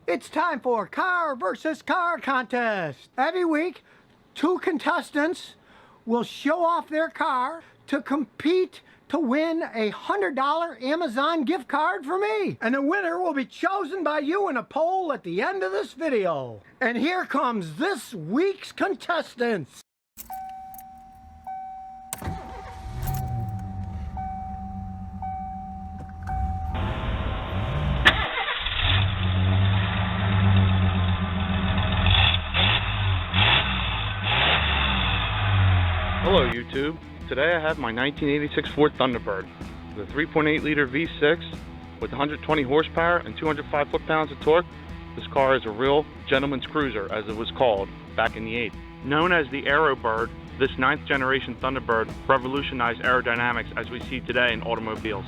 It's time for car versus car contest. Every week, 2 contestants will show off their car to compete to win a $100 Amazon gift card for me. And the winner will be chosen by you in a poll at the end of this video. And here comes this week's contestants. Hello YouTube. Today I have my 1986 Ford Thunderbird with a 3.8 liter V6 with 120 horsepower and 205 foot-pounds of torque. This car is a real gentleman's cruiser, as it was called back in the 80s. Known as the Aerobird, this 9th generation Thunderbird revolutionized aerodynamics as we see today in automobiles.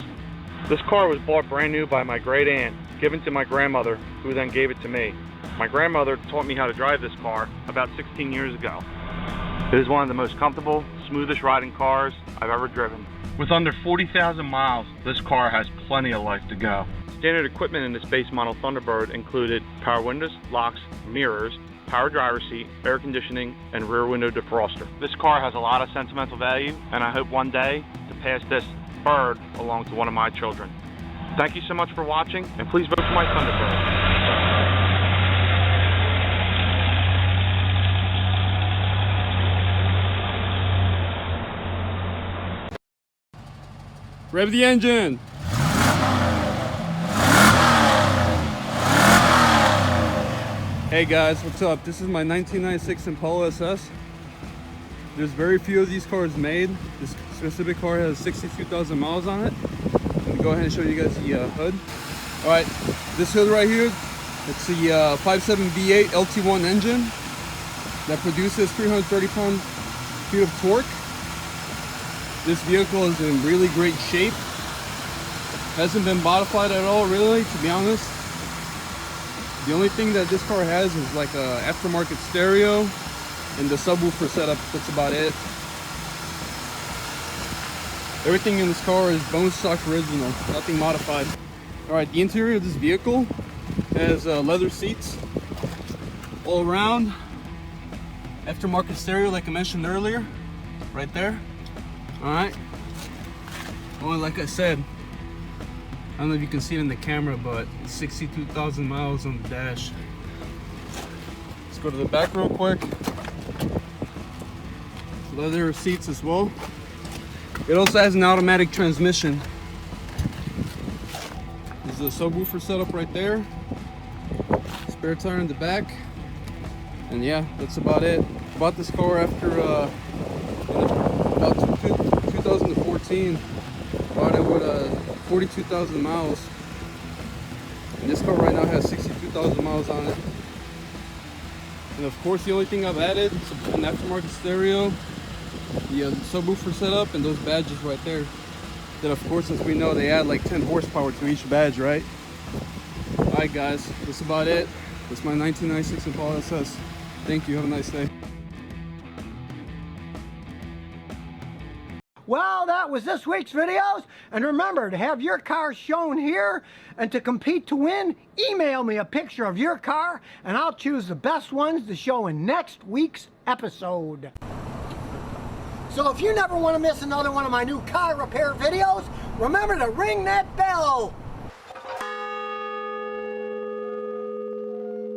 This car was bought brand new by my great aunt, given to my grandmother, who then gave it to me. My grandmother taught me how to drive this car about 16 years ago. It is one of the most comfortable, smoothest riding cars I've ever driven. With under 40,000 miles, this car has plenty of life to go. Standard equipment in this base model Thunderbird included power windows, locks, mirrors, power driver's seat, air conditioning, and rear window defroster. This car has a lot of sentimental value, and I hope one day to pass this bird along to one of my children. Thank you so much for watching, and please vote for my Thunderbird. Rev the engine! Hey guys, what's up? This is my 1996 Impala SS. There's very few of these cars made. This specific car has 62,000 miles on it. I'm gonna go ahead and show you guys the hood. Alright, this hood right here, it's the 5.7 V8 LT1 engine that produces 330 pound-feet of torque. This vehicle is in really great shape. Hasn't been modified at all, really, to be honest. The only thing that this car has is like a aftermarket stereo and the subwoofer setup. That's about it. Everything in this car is bone stock original, nothing modified. Alright, the interior of this vehicle has leather seats all around. Aftermarket stereo, like I mentioned earlier, right there. Alright, well, like I said, I don't know if you can see it in the camera, but it's 62,000 miles on the dash. Let's go to the back real quick. Leather seats as well. It also has an automatic transmission. There's a subwoofer setup right there. Spare tire in the back. And yeah, that's about it. Bought this car after about 2014. Bought it with 42,000 miles. And this car right now has 62,000 miles on it. And of course, the only thing I've added is an aftermarket stereo, the subwoofer setup, and those badges right there. Then of course, as we know, they add like 10 horsepower to each badge, right? Alright guys, that's about it. That's my 1996 Impala SS. Thank you, have a nice day. Well, that was this week's videos. And remember to have your car shown here, and to compete to win, email me a picture of your car and I'll choose the best ones to show in next week's episode. So if you never want to miss another one of my new car repair videos, remember to ring that bell.